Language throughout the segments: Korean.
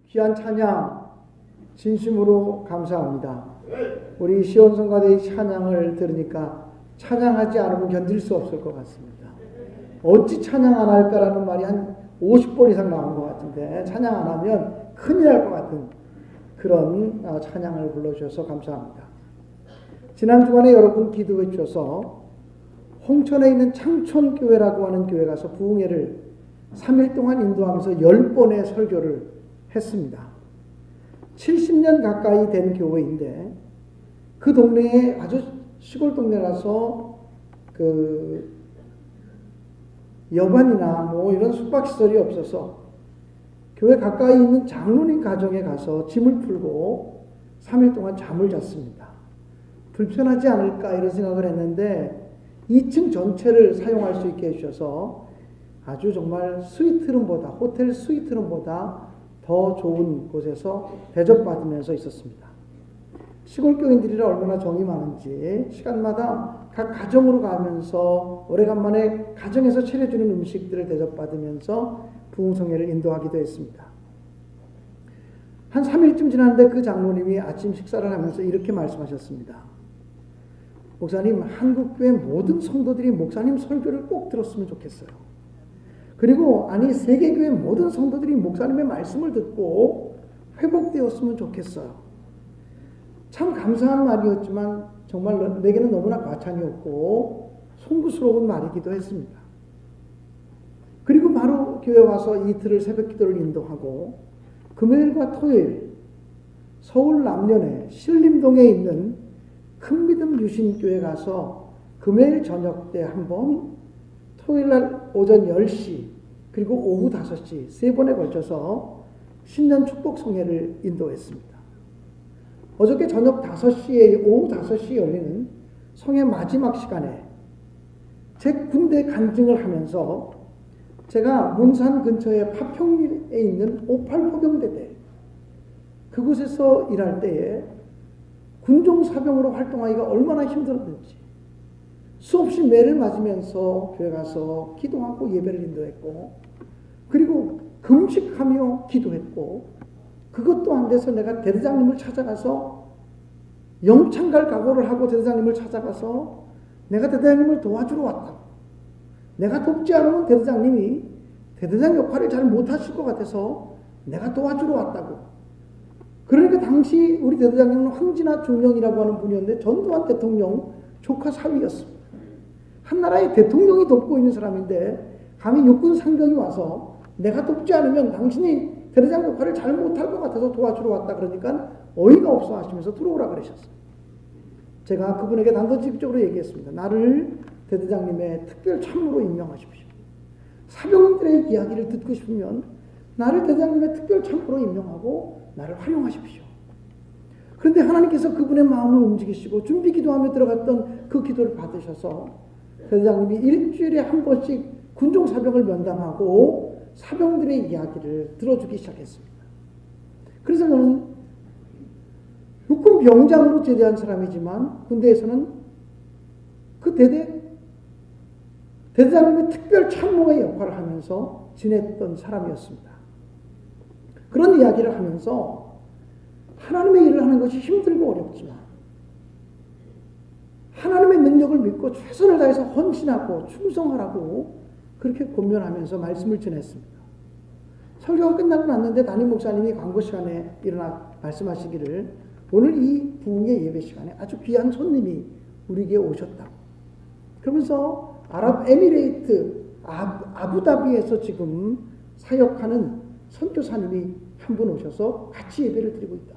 귀한 찬양 진심으로 감사합니다. 우리 시온성가대의 찬양을 들으니까 찬양하지 않으면 견딜 수 없을 것 같습니다. 어찌 찬양 안 할까라는 말이 한 50번 이상 나온 것 같은데 찬양 안 하면 큰일 날 것 같은 그런 찬양을 불러주셔서 감사합니다. 지난 주간에 여러분 기도해 주셔서 홍천에 있는 창촌교회라고 하는 교회 가서 부흥회를 3일 동안 인도하면서 10번의 설교를 했습니다. 70년 가까이 된 교회인데 그 동네에 아주 시골 동네라서 그 여관이나 뭐 이런 숙박시설이 없어서 교회 가까이 있는 장로님 가정에 가서 짐을 풀고 3일 동안 잠을 잤습니다. 불편하지 않을까 이런 생각을 했는데 2층 전체를 사용할 수 있게 해주셔서 아주 정말 스위트룸보다 호텔 스위트룸보다 더 좋은 곳에서 대접받으면서 있었습니다. 시골 교인들이라 얼마나 정이 많은지 시간마다 각 가정으로 가면서 오래간만에 가정에서 차려주는 음식들을 대접받으면서 부흥성회를 인도하기도 했습니다. 한 3일쯤 지났는데 그 장로님이 아침 식사를 하면서 이렇게 말씀하셨습니다. 목사님, 한국교회 모든 성도들이 목사님 설교를 꼭 들었으면 좋겠어요. 그리고 세계교회 모든 성도들이 목사님의 말씀을 듣고 회복되었으면 좋겠어요. 참 감사한 말이었지만 정말 내게는 너무나 과찬이었고 송구스러운 말이기도 했습니다. 그리고 바로 교회 와서 이틀을 새벽 기도를 인도하고 금요일과 토요일 서울 남년에 신림동에 있는 큰믿음 유신교회 가서 금요일 저녁 때 한 번, 토요일날 오전 10시 그리고 오후 5시 세 번에 걸쳐서 신년 축복 성회를 인도했습니다. 어저께 저녁 5시에 오후 5시에 열리는 성회 마지막 시간에 제 군대 간증을 하면서 제가 문산 근처에 파평리에 있는 58포병대대 그곳에서 일할 때에 군종사병으로 활동하기가 얼마나 힘들었는지 수없이 매를 맞으면서 교회 가서 기도하고 예배를 인도했고 그리고 금식하며 기도했고 그것도 안 돼서 내가 대대장님을 찾아가서 영창 갈 각오를 하고 대대장님을 찾아가서 내가 대대장님을 도와주러 왔다. 내가 돕지 않으면 대대장님이 대대장 역할을 잘 못하실 것 같아서 내가 도와주러 왔다고. 그러니까 당시 우리 대대장님은 황진아 중령이라고 하는 분이었는데 전두환 대통령 조카 사위였습니다. 한 나라의 대통령이 돕고 있는 사람인데 감히 육군 상병이 와서 내가 돕지 않으면 당신이 대대장 역할을 잘 못할 것 같아서 도와주러 왔다 그러니까 어이가 없어 하시면서 들어오라 그러셨어요. 제가 그분에게 단도직입적으로 얘기했습니다. 나를 대대장님의 특별 참모로 임명하십시오. 사병들의 이야기를 듣고 싶으면 나를 대대장님의 특별 참모로 임명하고 나를 활용하십시오. 그런데 하나님께서 그분의 마음을 움직이시고 준비 기도하며 들어갔던 그 기도를 받으셔서 대대장님이 일주일에 한 번씩 군종사병을 면담하고 사병들의 이야기를 들어주기 시작했습니다. 그래서 저는 육군 병장으로 제대한 사람이지만 군대에서는 그 대대장님의 특별 참모의 역할을 하면서 지냈던 사람이었습니다. 그런 이야기를 하면서 하나님의 일을 하는 것이 힘들고 어렵지만 하나님의 능력을 믿고 최선을 다해서 헌신하고 충성하라고 그렇게 권면하면서 말씀을 전했습니다. 설교가 끝나고 났는데 담임 목사님이 광고 시간에 일어나 말씀하시기를 오늘 이 부흥의 예배 시간에 아주 귀한 손님이 우리에게 오셨다고. 그러면서 아랍에미레이트 아부다비에서 지금 사역하는 선교사님이 한 분 오셔서 같이 예배를 드리고 있다.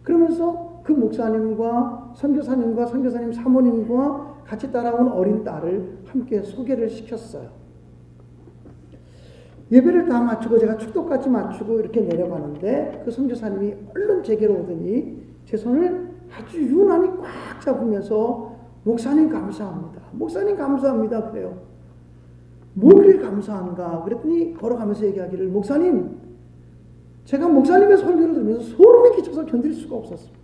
그러면서 그 목사님과 선교사님 사모님과 같이 따라온 어린 딸을 함께 소개를 시켰어요. 예배를 다 마치고 제가 축도까지 마치고 이렇게 내려가는데 그 선교사님이 얼른 제게로 오더니 제 손을 아주 유난히 꽉 잡으면서 목사님 감사합니다. 목사님 감사합니다. 그래요. 뭘 그리 감사한가? 그랬더니 걸어가면서 얘기하기를 목사님 제가 목사님의 설교를 들으면서 소름이 끼쳐서 견딜 수가 없었습니다.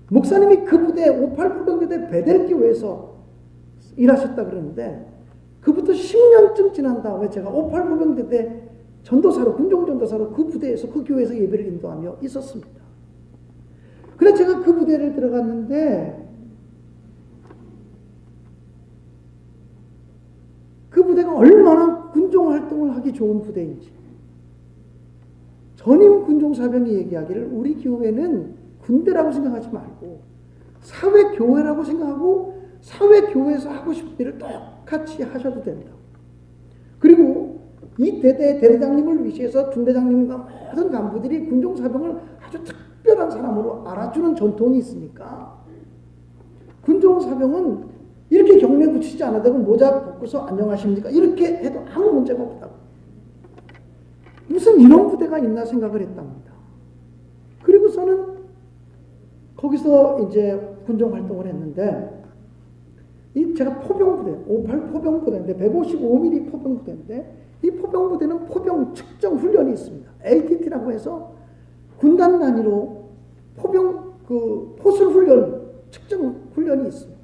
목사님이 그 부대 58포병대대 베델교회에서 일하셨다 그러는데 그부터 10년쯤 지난 다음에 제가 58포병대대 전도사로, 군종전도사로 그 부대에서, 그 교회에서 예배를 인도하며 있었습니다. 그래서 제가 그 부대를 들어갔는데 그 부대가 얼마나 군종활동을 하기 좋은 부대인지, 전임 군종사병이 얘기하기를 우리 교회는 군대라고 생각하지 말고 사회교회라고 생각하고 사회교회에서 하고 싶은 일을 똑같이 하셔도 된다. 그리고 이 대대장님을 위시해서 중대장님과 모든 간부들이 군종사병을 아주 특별한 사람으로 알아주는 전통이 있으니까 군종사병은 이렇게 경례 붙이지 않아도 모자 벗고서 안녕하십니까 이렇게 해도 아무 문제가 없다고. 무슨 이런 부대가 있나 생각을 했답니다. 그리고서는 거기서 이제 군종활동을 했는데, 이 제가 포병부대, 58 포병부대인데 155mm 포병부대인데, 이 포병부대는 포병 측정 훈련이 있습니다. ATT라고 해서 군단 단위로 포병 포술 훈련, 측정 훈련이 있습니다.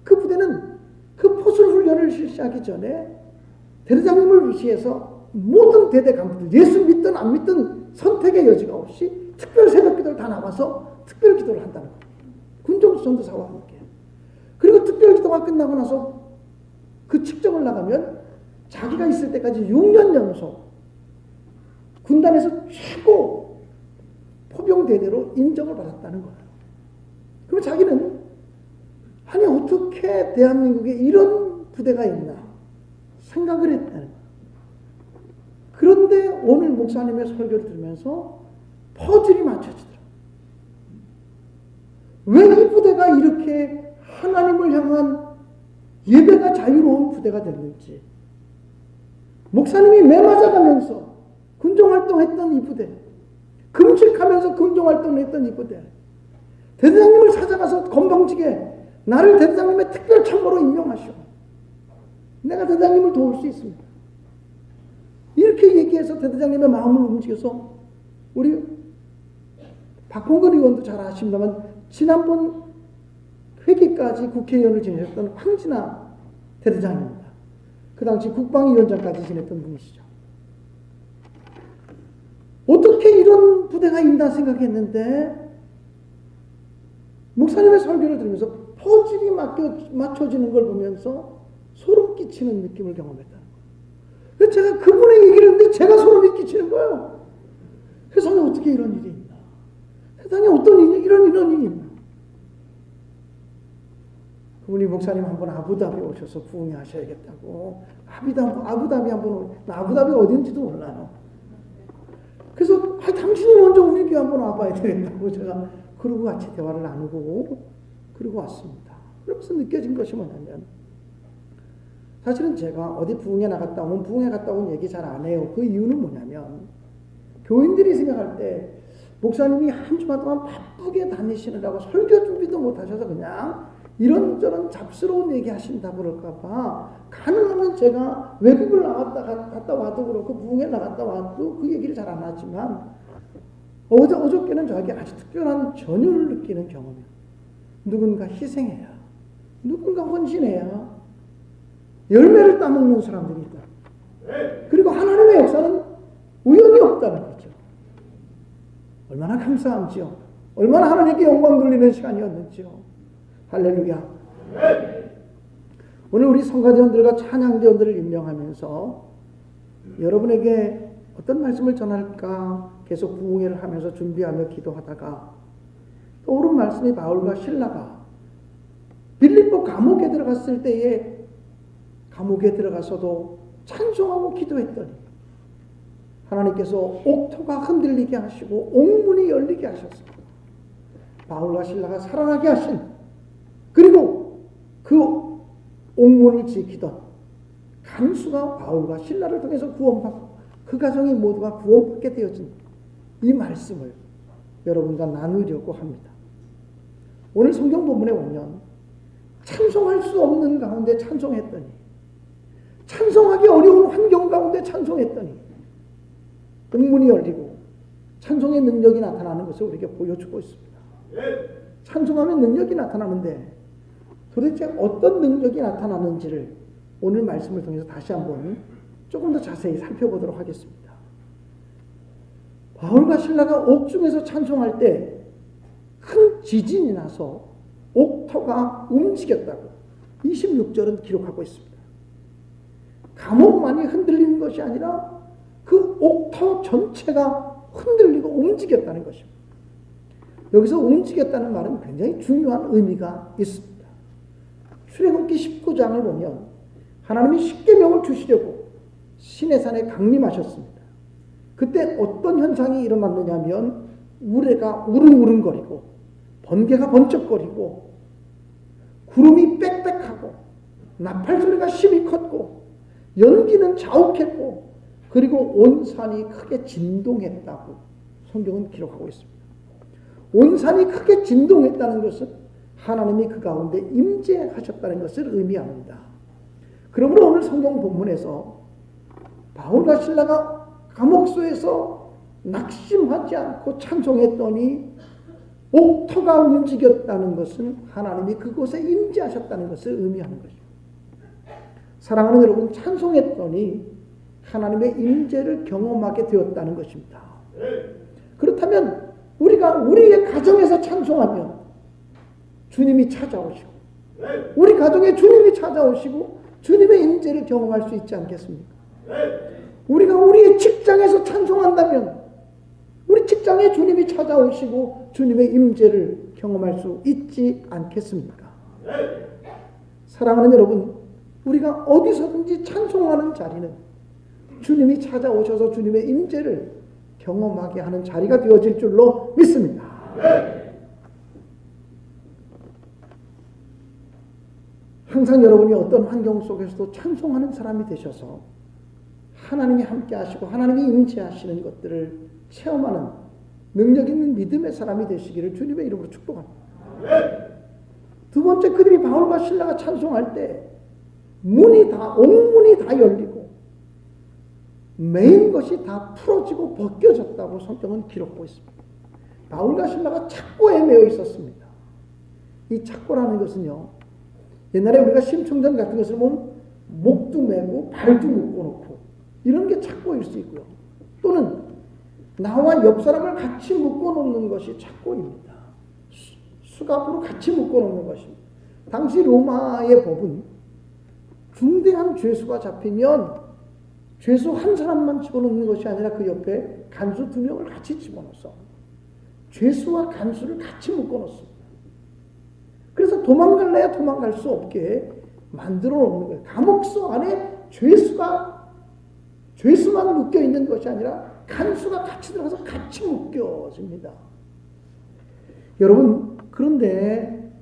그 부대는 그 포술 훈련을 실시하기 전에 대대장님을 위시해서 모든 대대 간부들, 예수 믿든 안 믿든 선택의 여지가 없이 특별 새벽 기도를 다 나와서 특별 기도를 한다는 거예요. 군종 전도사와 함께. 그리고 특별 기도가 끝나고 나서 그 측정을 나가면 자기가 있을 때까지 6년 연속 군단에서 최고 포병대대로 인정을 받았다는 거예요. 그럼 자기는 아니 어떻게 대한민국에 이런 부대가 있나 생각을 했다는 거예요. 그런데 오늘 목사님의 설교를 들으면서 퍼즐이 맞춰지더라고요. 왜 이 부대가 이렇게 하나님을 향한 예배가 자유로운 부대가 됐는지, 목사님이 매 맞아가면서 군종활동했던 이 부대, 금식하면서 군종활동했던 이 부대, 대대장님을 찾아가서 건방지게 나를 대대장님의 특별 참모로 임명하시오. 내가 대대장님을 도울 수 있습니다. 이렇게 얘기해서 대대장님의 마음을 움직여서 우리 박홍근 의원도 잘 아십니다만 지난번 회기까지 국회의원을 지내셨던 황진아 대대장입니다. 그 당시 국방위원장까지 지냈던 분이시죠. 어떻게 이런 부대가 있나 생각했는데 목사님의 설교를 들으면서 퍼즐이 맞춰지는 걸 보면서 소름 끼치는 느낌을 경험했다는 거예요. 그래서 제가 그분의 얘기를 했는데 제가 소름이 끼치는 거예요. 세상에 어떻게 이런 일이 있나. 세상에 어떤 일이 이런 일이 있나. 그분이 목사님 한번 아부다비 오셔서 부흥하셔야겠다고. 아부다비 한번 아부다비가 어딘지도 몰라요. 그래서 당신이 먼저 우리 교회 한번 와봐야 되겠다고 제가 그러고 같이 대화를 나누고 그러고 왔습니다. 그러면서 느껴진 것이 뭐냐면 사실은 제가 어디 부흥회 나갔다 오면 부흥회 갔다 온 얘기 잘 안 해요. 그 이유는 뭐냐면 교인들이 생각할 때 목사님이 한 주간 동안 바쁘게 다니시느라고 설교 준비도 못 하셔서 그냥 이런저런 잡스러운 얘기 하신다고 그럴까봐 가능하면 제가 외국을 갔다 와도 그렇고 부흥회 나갔다 와도 그 얘기를 잘 안 하지만 어저께는 저에게 아주 특별한 전율을 느끼는 경험이에요. 누군가 희생해야, 누군가 헌신해야 열매를 따먹는 사람들이 있다. 그리고 하나님의 역사는 우연이 없다는 거죠. 얼마나 감사한지요. 얼마나 하나님께 영광 돌리는 시간이었는지요. 할렐루야. 오늘 우리 성가대원들과 찬양대원들을 임명하면서 여러분에게 어떤 말씀을 전할까 계속 부흥회를 하면서 준비하며 기도하다가 떠오른 말씀이 바울과 실라가 빌립보 감옥에 들어갔을 때에 감옥에 들어가서도 찬송하고 기도했더니 하나님께서 옥토가 흔들리게 하시고 옥문이 열리게 하셨습니다. 바울과 실라가 살아나게 하신, 그리고 그 옥문을 지키던 간수가 바울과 실라를 통해서 구원받고 그 가정이 모두가 구원받게 되어진 이 말씀을 여러분과 나누려고 합니다. 오늘 성경 본문에 보면 찬송할 수 없는 가운데 찬송했더니, 찬송하기 어려운 환경 가운데 찬송했더니 옥문이 열리고 찬송의 능력이 나타나는 것을 우리에게 보여주고 있습니다. 찬송하면 능력이 나타나는데 도대체 어떤 능력이 나타나는지를 오늘 말씀을 통해서 다시 한번 조금 더 자세히 살펴보도록 하겠습니다. 바울과 신라가 옥중에서 찬송할 때 큰 지진이 나서 옥터가 움직였다고 26절은 기록하고 있습니다. 감옥만이 흔들리는 것이 아니라 그 옥터 전체가 흔들리고 움직였다는 것입니다. 여기서 움직였다는 말은 굉장히 중요한 의미가 있습니다. 출애굽기 19장을 보면 하나님이 십계명을 주시려고 시내산에 강림하셨습니다. 그때 어떤 현상이 일어났느냐 하면 우레가 우릉우릉거리고 번개가 번쩍거리고 구름이 빽빽하고 나팔 소리가 심히 컸고 연기는 자욱했고 그리고 온 산이 크게 진동했다고 성경은 기록하고 있습니다. 온 산이 크게 진동했다는 것은 하나님이 그 가운데 임재하셨다는 것을 의미합니다. 그러므로 오늘 성경 본문에서 바울과 신라가 감옥소에서 낙심하지 않고 찬송했더니 옥터가 움직였다는 것은 하나님이 그곳에 임재하셨다는 것을 의미하는 것입니다. 사랑하는 여러분, 찬송했더니 하나님의 임재를 경험하게 되었다는 것입니다. 그렇다면 우리가 우리의 가정에서 찬송하면 주님이 찾아오시고 우리 가정에 주님이 찾아오시고 주님의 임재를 경험할 수 있지 않겠습니까? 우리가 우리의 직장에서 찬송한다면 우리 직장에 주님이 찾아오시고 주님의 임재를 경험할 수 있지 않겠습니까? 사랑하는 여러분, 우리가 어디서든지 찬송하는 자리는 주님이 찾아오셔서 주님의 임재를 경험하게 하는 자리가 되어질 줄로 믿습니다. 항상 여러분이 어떤 환경 속에서도 찬송하는 사람이 되셔서 하나님이 함께 하시고 하나님이 임재하시는 것들을 체험하는 능력 있는 믿음의 사람이 되시기를 주님의 이름으로 축복합니다. 두 번째, 그들이 바울과 신라가 찬송할 때 옥문이 다 열리고 매인 것이 다 풀어지고 벗겨졌다고 성경은 기록하고 있습니다. 바울과 신라가 착고에 매여 있었습니다. 이 착고라는 것은요, 옛날에 우리가 심청전 같은 것을 보면 목도 매고 발도 묶어놓고 이런 게 착고일 수 있고요. 또는 나와 옆 사람을 같이 묶어놓는 것이 착고입니다. 수갑으로 같이 묶어놓는 것입니다. 당시 로마의 법은 중대한 죄수가 잡히면 죄수 한 사람만 집어넣는 것이 아니라 그 옆에 간수 2명을 같이 집어넣어서 죄수와 간수를 같이 묶어놓습니다. 그래서 도망갈래야 도망갈 수 없게 만들어 놓는 거예요. 감옥소 안에 죄수만 묶여 있는 것이 아니라 간수가 같이 들어가서 같이 묶여집니다. 여러분, 그런데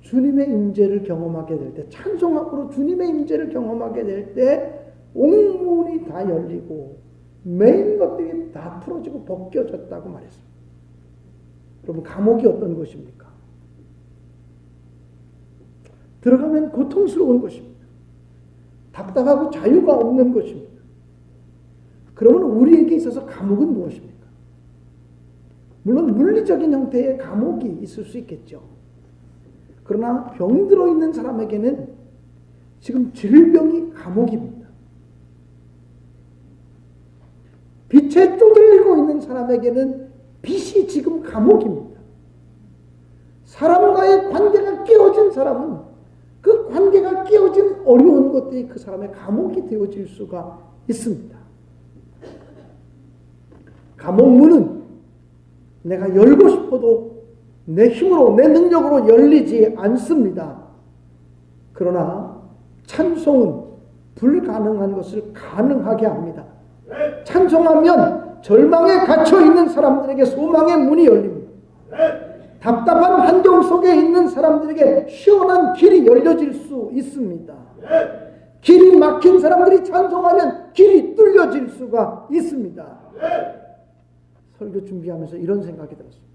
주님의 임재를 경험하게 될 때, 찬송함으로 주님의 임재를 경험하게 될 때 옥문이 다 열리고 매인 것들이 다 풀어지고 벗겨졌다고 말했습니다. 여러분, 감옥이 어떤 것입니까? 들어가면 고통스러운 것입니다. 답답하고 자유가 없는 것입니다. 그러면 우리에게 있어서 감옥은 무엇입니까? 물론 물리적인 형태의 감옥이 있을 수 있겠죠. 그러나 병들어 있는 사람에게는 지금 질병이 감옥입니다. 빛에 쪼들리고 있는 사람에게는 빛이 지금 감옥입니다. 사람과의 관계가 깨어진 사람은 그 관계가 깨어진 어려운 것들이 그 사람의 감옥이 되어질 수가 있습니다. 감옥문은 내가 열고 싶어도 내 힘으로, 내 능력으로 열리지 않습니다. 그러나 찬송은 불가능한 것을 가능하게 합니다. 찬송하면 절망에 갇혀있는 사람들에게 소망의 문이 열립니다. 답답한 환경 속에 있는 사람들에게 시원한 길이 열려질 수 있습니다. 길이 막힌 사람들이 찬송하면 길이 뚫려질 수가 있습니다. 설교 준비하면서 이런 생각이 들었습니다.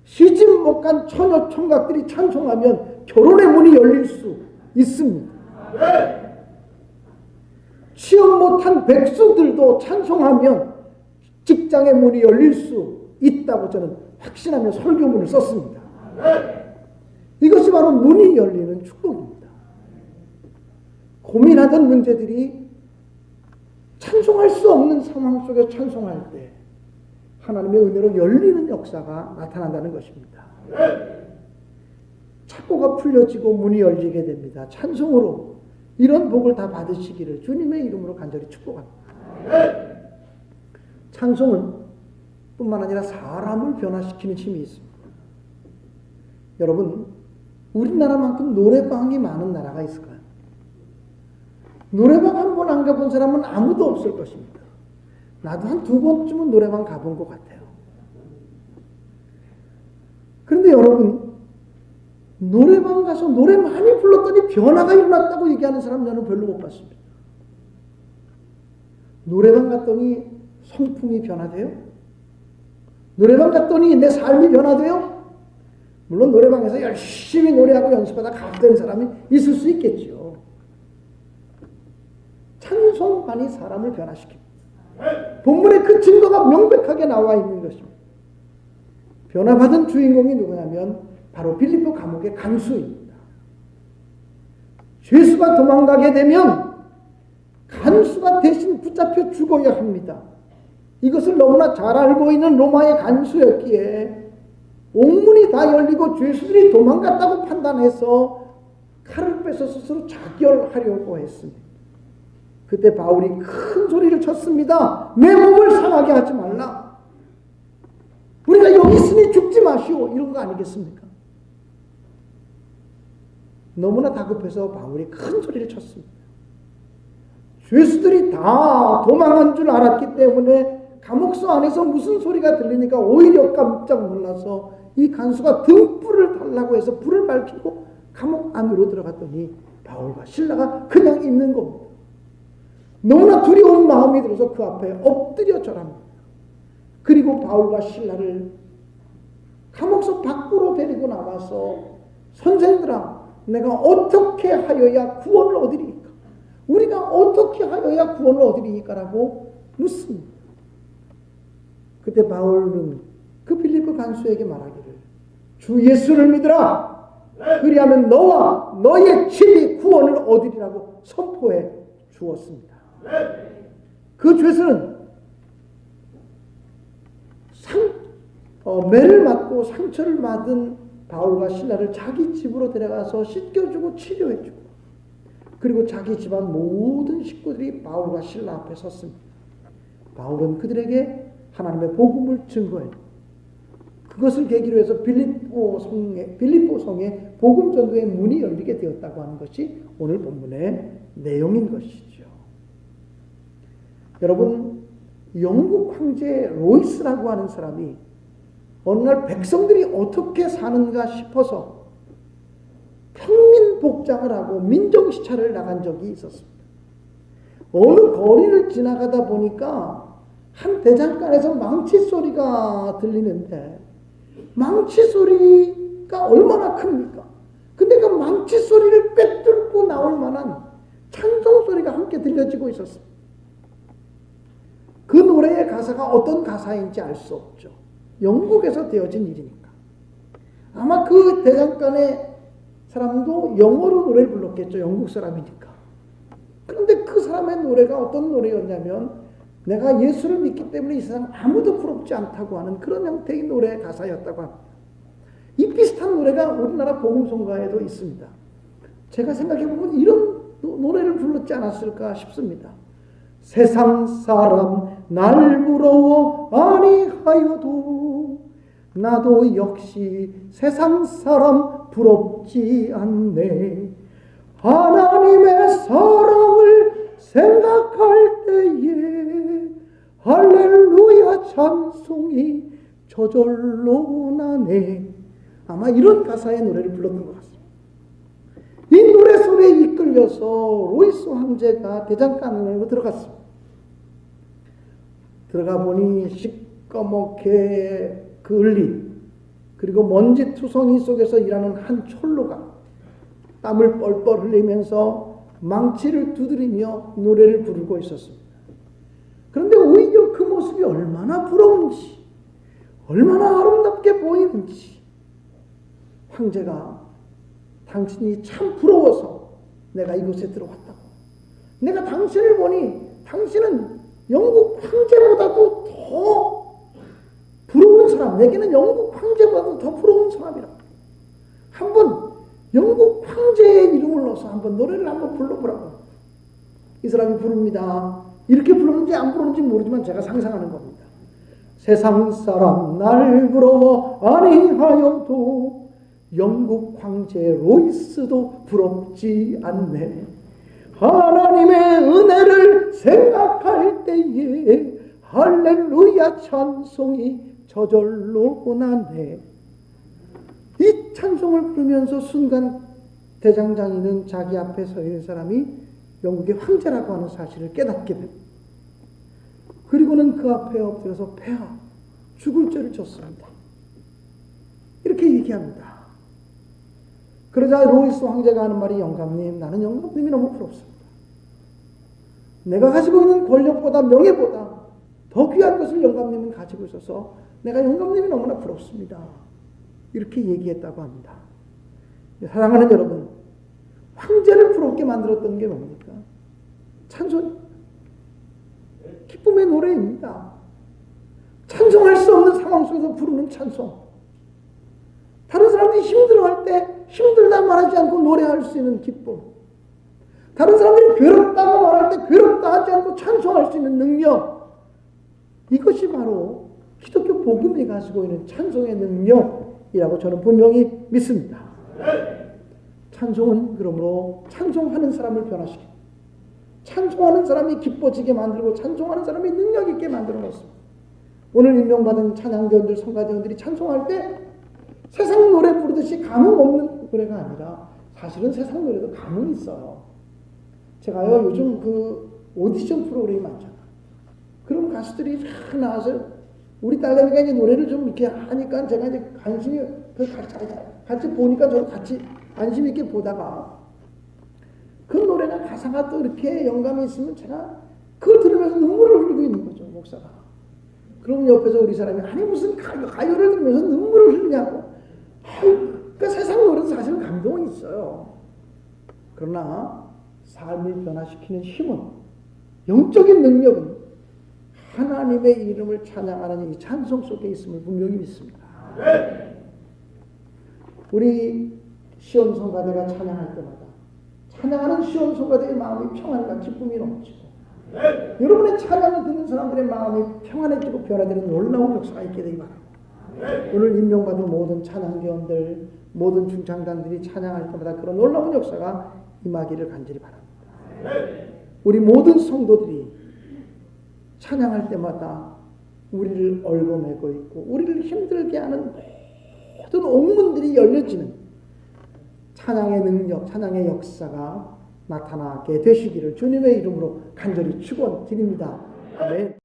시집 못 간 처녀 총각들이 찬송하면 결혼의 문이 열릴 수 있습니다. 취업 못한 백수들도 찬송하면 직장의 문이 열릴 수 있다고 저는 확신하며 설교문을 썼습니다. 이것이 바로 문이 열리는 축복입니다. 고민하던 문제들이 찬송할 수 없는 상황 속에 찬송할 때 하나님의 은혜로 열리는 역사가 나타난다는 것입니다. 착고가 풀려지고 문이 열리게 됩니다. 찬송으로 이런 복을 다 받으시기를 주님의 이름으로 간절히 축복합니다. 찬송은 뿐만 아니라 사람을 변화시키는 힘이 있습니다. 여러분, 우리나라만큼 노래방이 많은 나라가 있을까요? 노래방 한 번 안 가본 사람은 아무도 없을 것입니다. 나도 한 2번쯤은 노래방 가본 것 같아요. 그런데 여러분, 노래방 가서 노래 많이 불렀더니 변화가 일어났다고 얘기하는 사람 저는 별로 못 봤습니다. 노래방 갔더니 성품이 변화돼요? 노래방 갔더니 내 삶이 변화돼요? 물론 노래방에서 열심히 노래하고 연습하다 가입된 사람이 있을 수 있겠죠. 찬송만이 사람을 변화시킵니다. 본문에 그 증거가 명백하게 나와 있는 것입니다. 변화받은 주인공이 누구냐면 바로 빌립보 감옥의 간수입니다. 죄수가 도망가게 되면 간수가 대신 붙잡혀 죽어야 합니다. 이것을 너무나 잘 알고 있는 로마의 간수였기에 옥문이 다 열리고 죄수들이 도망갔다고 판단해서 칼을 빼서 스스로 자결하려고 했습니다. 그때 바울이 큰 소리를 쳤습니다. 내 몸을 상하게 하지 말라. 우리가 여기 있으니 죽지 마시오. 이런 거 아니겠습니까? 너무나 다급해서 바울이 큰 소리를 쳤습니다. 죄수들이 다 도망한 줄 알았기 때문에 감옥소 안에서 무슨 소리가 들리니까 오히려 깜짝 놀라서 이 간수가 등불을 달라고 해서 불을 밝히고 감옥 안으로 들어갔더니 바울과 실라가 그냥 있는 겁니다. 너무나 두려운 마음이 들어서 그 앞에 엎드려 절합니다. 그리고 바울과 실라를 감옥소 밖으로 데리고 나가서 선생들아, 내가 어떻게 하여야 구원을 얻으리이까? 우리가 어떻게 하여야 구원을 얻으리이까? 라고 묻습니다. 그때 바울은 그 빌립보 간수에게 말하기를 주 예수를 믿으라. 그리하면 너와 너의 집이 구원을 얻으리라고 선포해 주었습니다. 그 죄수는 매를 맞고 상처를 받은 바울과 실라를 자기 집으로 데려가서 씻겨주고 치료해주고 그리고 자기 집안 모든 식구들이 바울과 실라 앞에 섰습니다. 바울은 그들에게 하나님의 복음을 증거해 그것을 계기로 해서 빌립보 성에 복음 전도의 문이 열리게 되었다고 하는 것이 오늘 본문의 내용인 것이죠. 여러분, 영국 황제 로이스라고 하는 사람이 어느 날 백성들이 어떻게 사는가 싶어서 평민 복장을 하고 민정시찰을 나간 적이 있었습니다. 어느 거리를 지나가다 보니까 한 대장간에서 망치 소리가 들리는데 망치 소리가 얼마나 큽니까? 근데 그 망치 소리를 꿰뚫고 나올 만한 찬송 소리가 함께 들려지고 있었습니다. 그 노래의 가사가 어떤 가사인지 알 수 없죠. 영국에서 되어진 일이니까. 아마 그 대장간의 사람도 영어로 노래를 불렀겠죠. 영국 사람이니까. 그런데 그 사람의 노래가 어떤 노래였냐면 내가 예수를 믿기 때문에 이 세상 아무도 부럽지 않다고 하는 그런 형태의 노래의 가사였다고 합니다. 이 비슷한 노래가 우리나라 복음성가에도 있습니다. 제가 생각해보면 이런 노래를 불렀지 않았을까 싶습니다. 세상 사람 날 부러워 아니하여도 나도 역시 세상 사람 부럽지 않네. 하나님의 사랑을 생각할 때에 할렐루야 찬송이 저절로 나네. 아마 이런 가사의 노래를 불렀던 것 같습니다. 이 노래 소리에 이끌려서 로이스 황제가 대장간 안으로 들어갔습니다. 들어가 보니 시꺼멓게 그을린 그리고 먼지 투성이 속에서 일하는 한 촐로가 땀을 뻘뻘 흘리면서 망치를 두드리며 노래를 부르고 있었습니다. 그런데 오히려 그 모습이 얼마나 부러운지 얼마나 아름답게 보이는지 황제가 당신이 참 부러워서 내가 이곳에 들어왔다고. 내가 당신을 보니 당신은 영국 황제보다도 더 부러운 사람, 내게는 영국 황제보다도 더 부러운 사람이라. 한번 영국 황제의 이름을 넣어서 한번 노래를 한번 불러보라고. 이 사람이 부릅니다. 이렇게 부르는지 안 부르는지 모르지만 제가 상상하는 겁니다. 세상 사람 날 부러워 아니하여도 영국 황제 로이스도 부럽지 않네. 하나님의 은혜를 생각할 때에 할렐루야 찬송이 저절로 나네. 이 찬송을 부르면서 순간 대장장이는 자기 앞에 서 있는 사람이 영국의 황제라고 하는 사실을 깨닫게 됩니다. 그리고는 그 앞에 엎드려서 폐하 죽을 죄를 졌습니다. 이렇게 얘기합니다. 그러자 로이스 황제가 하는 말이, 영감님, 나는 영감님이 너무 부럽습니다. 내가 가지고 있는 권력보다 명예보다 더 귀한 것을 영감님은 가지고 있어서 내가 영감님이 너무나 부럽습니다. 이렇게 얘기했다고 합니다. 사랑하는 여러분, 황제를 부럽게 만들었던 게 뭡니까? 찬송, 기쁨의 노래입니다. 찬송할 수 없는 상황 속에서 부르는 찬송. 다른 사람들이 힘들어할 때 힘들다 말하지 않고 노래할 수 있는 기쁨. 다른 사람들이 괴롭다고 말할 때 괴롭다 하지 않고 찬송할 수 있는 능력. 이것이 바로 기독교 복음이 가지고 있는 찬송의 능력이라고 저는 분명히 믿습니다. 찬송은 그러므로 찬송하는 사람을 변화시킵니다. 찬송하는 사람이 기뻐지게 만들고 찬송하는 사람이 능력 있게 만들어 놓습니다. 오늘 임명받은 찬양대원들, 성가대원들이 찬송할 때 세상 노래 부르듯이 감흥 없는 노래가 아니라 사실은 세상 노래도 감흥이 있어요. 제가요 요즘 그 오디션 프로그램이 많잖아. 그럼 가수들이 쫙 나와서 우리 딸내미가 이제 노래를 좀 이렇게 하니까 제가 이제 관심이 같이 보니까 저도 같이 관심 있게 보다가 그 노래가 가사가 또 이렇게 영감이 있으면 제가 그걸 들으면서 눈물을 흘리고 있는 거죠, 목사가. 그럼 옆에서 우리 사람이 아니 무슨 가요를 들으면서 눈물을 흘리냐고. 그러니까 세상 노래도 사실은 감동은 있어요. 그러나 삶을 변화시키는 힘은, 영적인 능력은 하나님의 이름을 찬양하는 이 찬송 속에 있음을 분명히 믿습니다. 우리 시온 성가대가 찬양할 때마다 찬양하는 시온 성가대의 마음이 평안과 기쁨이 넘치고 여러분의 찬양을 듣는 사람들의 마음이 평안해지고 변화되는 놀라운 역사가 있게 되기 바랍니다. 오늘 임명받은 모든 찬양대원들, 모든 중창단들이 찬양할 때마다 그런 놀라운 역사가 임하기를 간절히 바랍니다. 우리 모든 성도들이 찬양할 때마다 우리를 얽어매고 있고 우리를 힘들게 하는 모든 옥문들이 열려지는 찬양의 능력, 찬양의 역사가 나타나게 되시기를 주님의 이름으로 간절히 축원드립니다. 아멘.